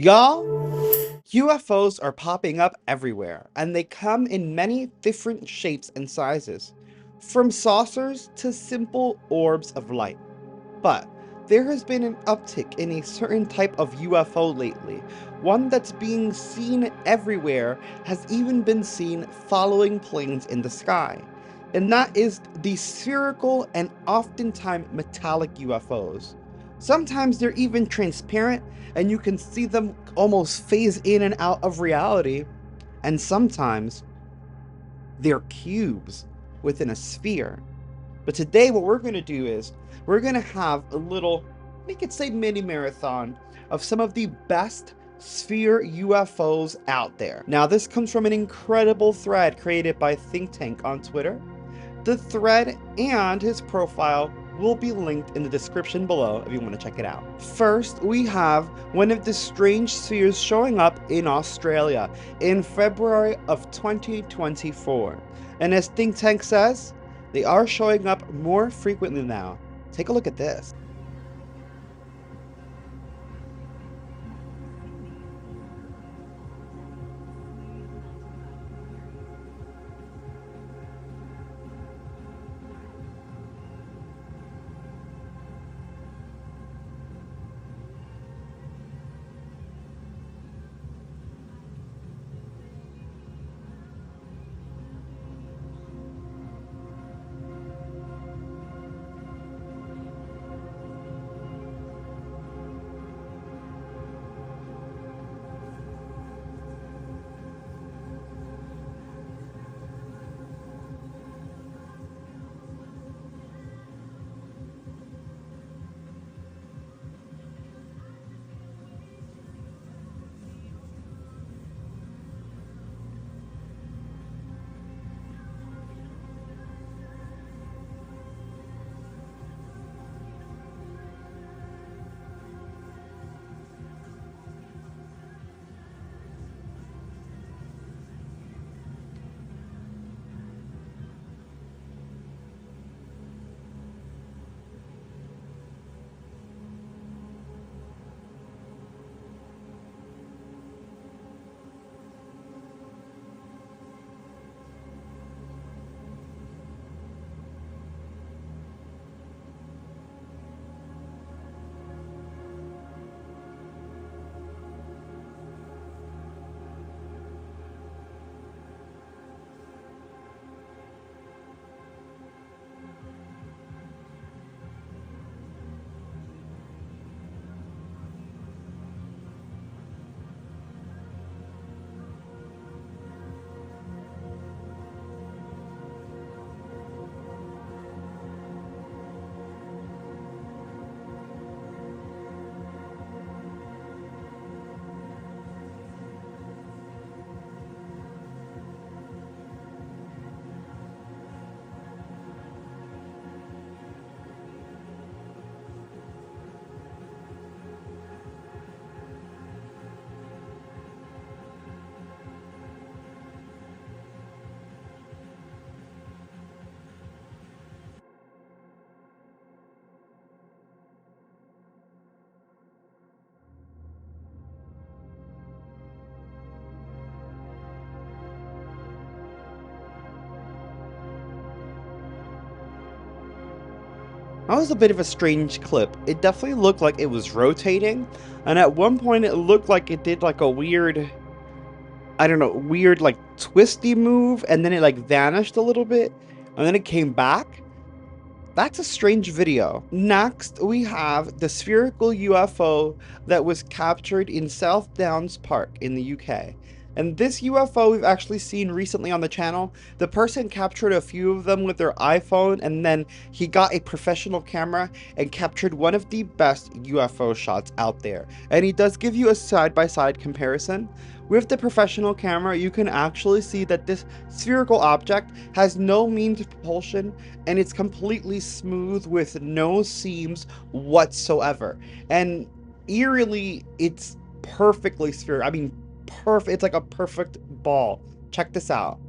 Y'all, UFOs are popping up everywhere, and they come in many different shapes and sizes, from saucers to simple orbs of light. But there has been an uptick in a certain type of UFO lately, one that's being seen everywhere, has even been seen following planes in the sky. And that is the spherical and oftentimes metallic UFOs. Sometimes they're even transparent and you can see them almost phase in and out of reality. And sometimes they're cubes within a sphere. But today what we're going to do is we're going to have a little, we could say mini marathon of some of the best sphere UFOs out there. Now this comes from an incredible thread created by Think Tank on Twitter. The thread and his profile will be linked in the description below if you want to check it out. First, we have one of the strange spheres showing up in Australia in February of 2024. And as Think Tank says, they are showing up more frequently now. Take a look at this. That was a bit of a strange clip. It definitely looked like it was rotating, and at one point it looked like it did like a weird, I don't know, weird like twisty move, and then it like vanished a little bit, and then it came back. That's a strange video. Next, we have the spherical UFO that was captured in South Downs Park in the UK. And this UFO we've actually seen recently on the channel. The person captured a few of them with their iPhone, and then he got a professional camera and captured one of the best UFO shots out there. And he does give you a side-by-side comparison. With the professional camera, you can actually see that this spherical object has no means of propulsion, and it's completely smooth with no seams whatsoever. And eerily, it's perfectly spherical. I mean, perfect. It's like a perfect ball. Check this out.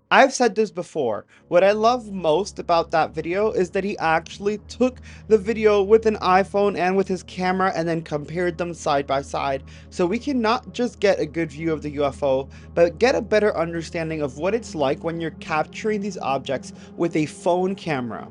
I've said this before. What I love most about that video is that he actually took the video with an iPhone and with his camera and then compared them side by side. So we can not just get a good view of the UFO, but get a better understanding of what it's like when you're capturing these objects with a phone camera.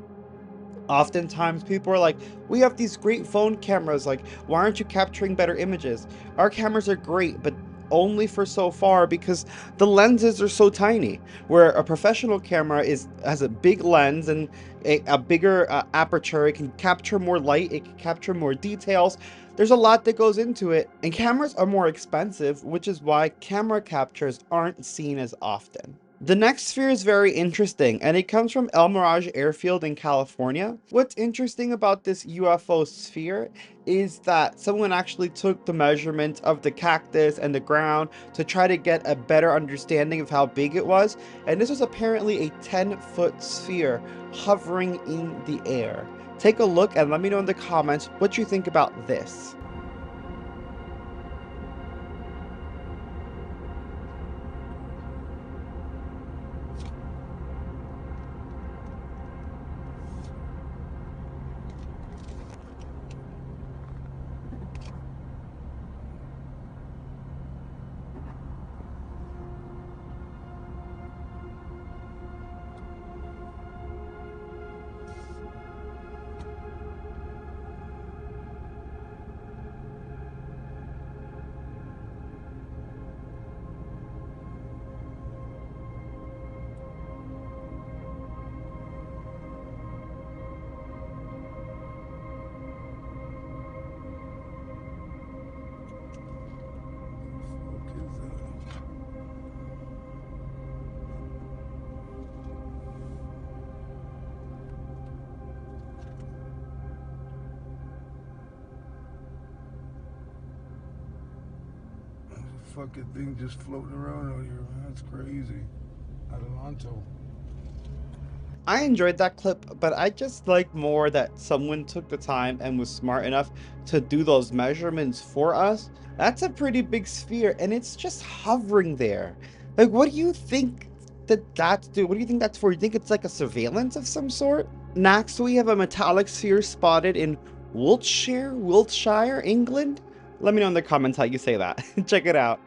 Oftentimes people are like, we have these great phone cameras, like, why aren't you capturing better images? Our cameras are great, but only for so far because the lenses are so tiny. Where a professional camera has a big lens and a bigger aperture, it can capture more light, it can capture more details. There's a lot that goes into it, and cameras are more expensive, which is why camera captures aren't seen as often. The next sphere is very interesting, and it comes from El Mirage Airfield in California. What's interesting about this UFO sphere is that someone actually took the measurement of the cactus and the ground to try to get a better understanding of how big it was, and this was apparently a 10-foot sphere hovering in the air. Take a look and let me know in the comments what you think about this. Fucking thing just floating around out here, man. That's crazy. Adelanto. I enjoyed that clip, but I just like more that someone took the time and was smart enough to do those measurements for us. That's a pretty big sphere, and it's just hovering there. Like, what do you think that's do? What do you think that's for? You think it's like a surveillance of some sort? Next, we have a metallic sphere spotted in Wiltshire, England. Let me know in the comments how you say that. Check it out.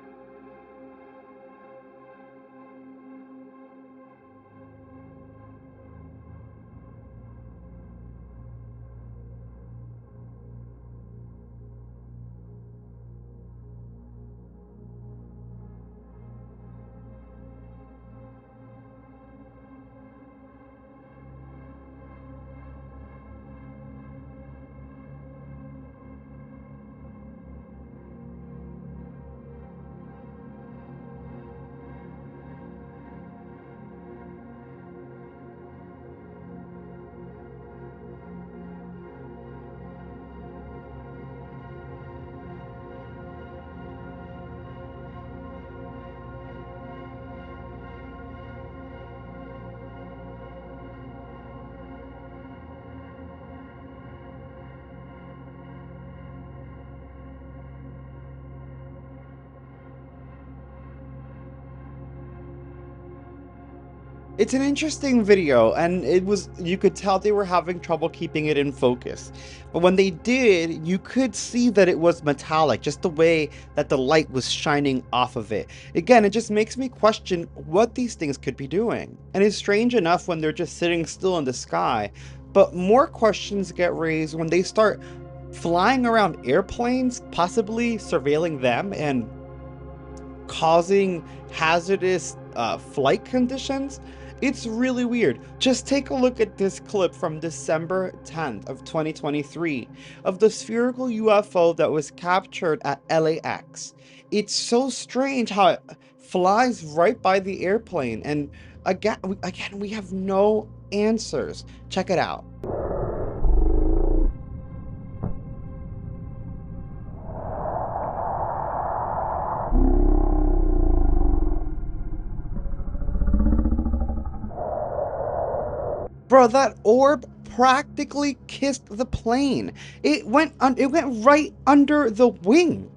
It's an interesting video, and you could tell they were having trouble keeping it in focus. But when they did, you could see that it was metallic, just the way that the light was shining off of it. Again, it just makes me question what these things could be doing. And it's strange enough when they're just sitting still in the sky, but more questions get raised when they start flying around airplanes, possibly surveilling them and causing hazardous flight conditions. It's really weird. Just take a look at this clip from December 10th of 2023 of the spherical UFO that was captured at LAX. It's so strange how it flies right by the airplane, and again we have no answers. Check it out. Bro, that orb practically kissed the plane. It went right under the wing.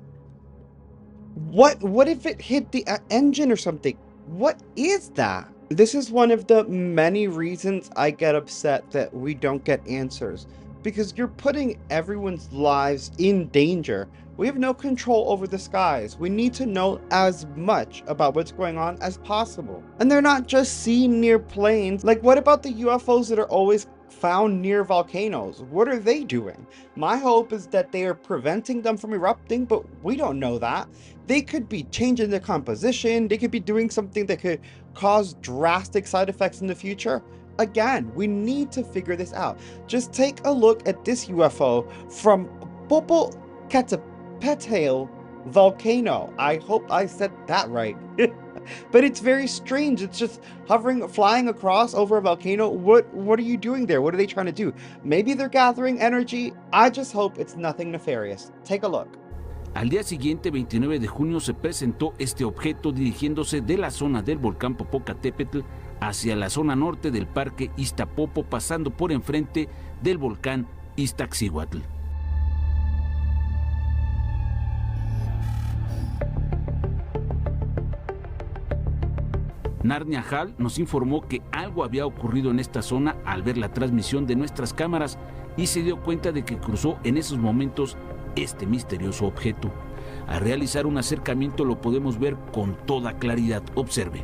What if it hit the engine or something? What is that? This is one of the many reasons I get upset that we don't get answers, because you're putting everyone's lives in danger. We have no control over the skies. We need to know as much about what's going on as possible. And they're not just seen near planes. Like, what about the UFOs that are always found near volcanoes? What are they doing? My hope is that they are preventing them from erupting, but we don't know that. They could be changing their composition. They could be doing something that could cause drastic side effects in the future. Again, we need to figure this out. Just take a look at this UFO from Popocatépetl volcano. I hope I said that right. But it's very strange. It's just hovering, flying across over a volcano. What are you doing there? What are they trying to do? Maybe they're gathering energy. I just hope it's nothing nefarious. Take a look. Al día siguiente, 29 de junio, se presentó este objeto dirigiéndose de la zona del volcán Popocatépetl hacia la zona norte del parque Iztapopo, pasando por enfrente del volcán Iztaccíhuatl. Narnia Hall nos informó que algo había ocurrido en esta zona al ver la transmisión de nuestras cámaras y se dio cuenta de que cruzó en esos momentos este misterioso objeto. Al realizar un acercamiento lo podemos ver con toda claridad. Observe.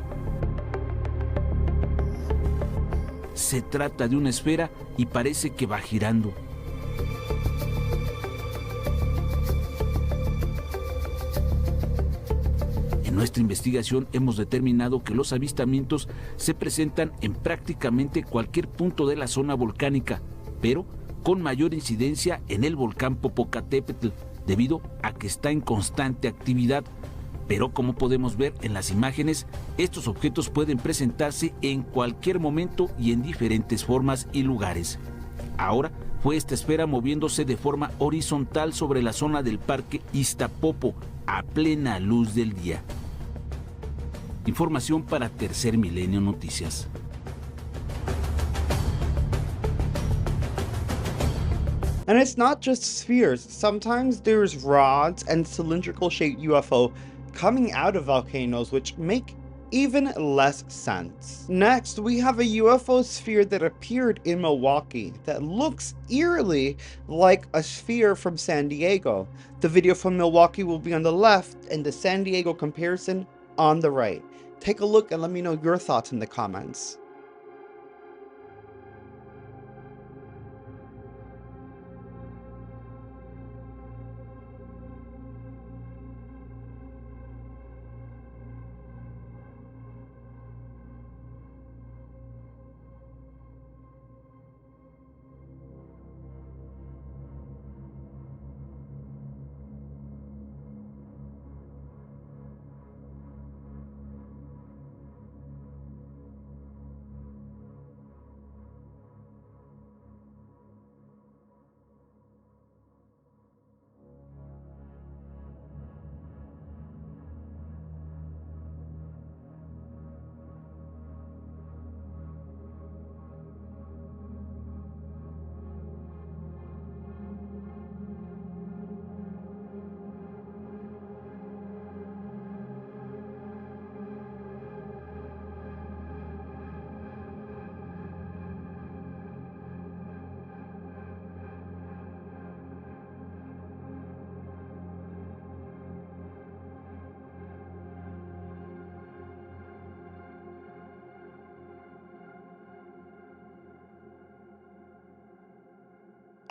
Se trata de una esfera y parece que va girando. En nuestra investigación hemos determinado que los avistamientos se presentan en prácticamente cualquier punto de la zona volcánica, pero con mayor incidencia en el volcán Popocatépetl, debido a que está en constante actividad. Pero como podemos ver en las imágenes, estos objetos pueden presentarse en cualquier momento y en diferentes formas y lugares. Ahora fue esta esfera moviéndose de forma horizontal sobre la zona del parque Iztapopo a plena luz del día. Información para Tercer Milenio Noticias. And it's not just spheres. Sometimes there's rods and cylindrical shaped UFO coming out of volcanoes, which make even less sense. Next, we have a UFO sphere that appeared in Milwaukee that looks eerily like a sphere from San Diego. The video from Milwaukee will be on the left and the San Diego comparison on the right. Take a look and let me know your thoughts in the comments.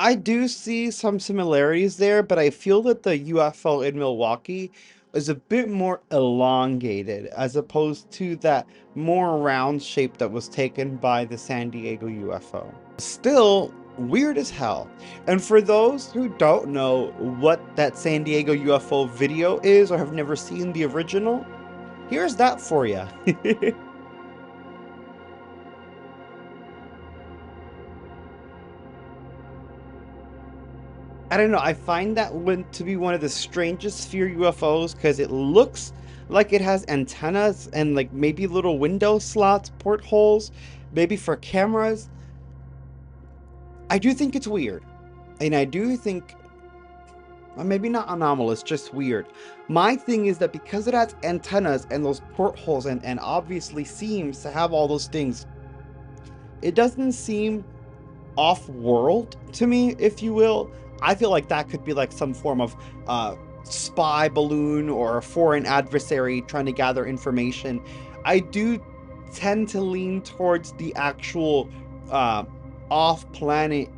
I do see some similarities there, but I feel that the UFO in Milwaukee is a bit more elongated as opposed to that more round shape that was taken by the San Diego UFO. Still, weird as hell. And for those who don't know what that San Diego UFO video is or have never seen the original, here's that for you. I don't know, I find that one to be one of the strangest sphere UFOs because it looks like it has antennas and like maybe little window slots, portholes, maybe for cameras. I do think it's weird. And I do think maybe not anomalous, just weird. My thing is that because it has antennas and those portholes and obviously seems to have all those things, it doesn't seem off-world to me, if you will. I feel like that could be like some form of spy balloon or a foreign adversary trying to gather information. I do tend to lean towards the actual off-planet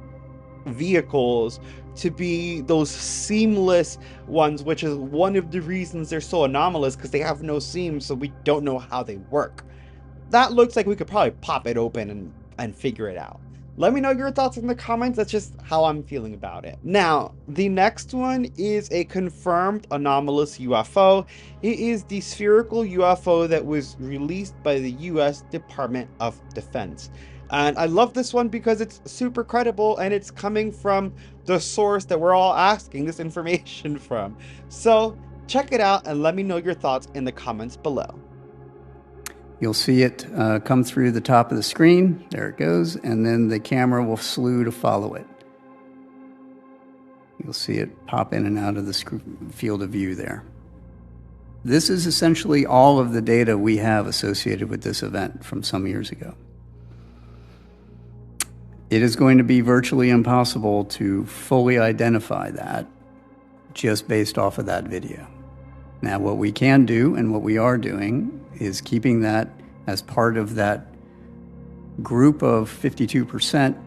vehicles to be those seamless ones, which is one of the reasons they're so anomalous, because they have no seams, so we don't know how they work. That looks like we could probably pop it open and figure it out. Let me know your thoughts in the comments. That's just how I'm feeling about it. Now, the next one is a confirmed anomalous UFO. It is the spherical UFO that was released by the US Department of Defense. And I love this one because it's super credible and it's coming from the source that we're all asking this information from. So check it out and let me know your thoughts in the comments below. You'll see it come through the top of the screen. There it goes. And then the camera will slew to follow it. You'll see it pop in and out of the field of view there. This is essentially all of the data we have associated with this event from some years ago. It is going to be virtually impossible to fully identify that just based off of that video. Now, what we can do and what we are doing is keeping that as part of that group of 52%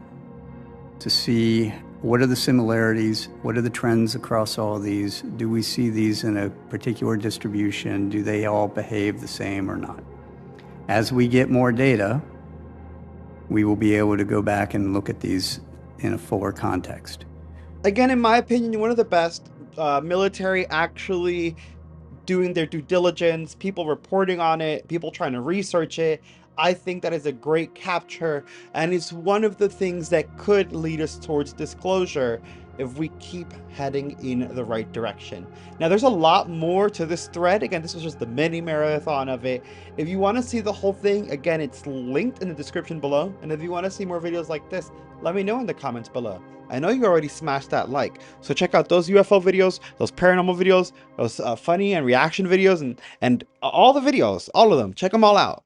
to see what are the similarities, what are the trends across all of these, do we see these in a particular distribution, do they all behave the same or not? As we get more data, we will be able to go back and look at these in a fuller context. Again, in my opinion, one of the best military actually doing their due diligence, people reporting on it, people trying to research it. I think that is a great capture, and it's one of the things that could lead us towards disclosure if we keep heading in the right direction. Now, there's a lot more to this thread. Again, this was just the mini marathon of it. If you want to see the whole thing, again, it's linked in the description below. And if you want to see more videos like this, let me know in the comments below. I know you already smashed that like, so check out those UFO videos, those paranormal videos, those funny and reaction videos, and all the videos, all of them. Check them all out.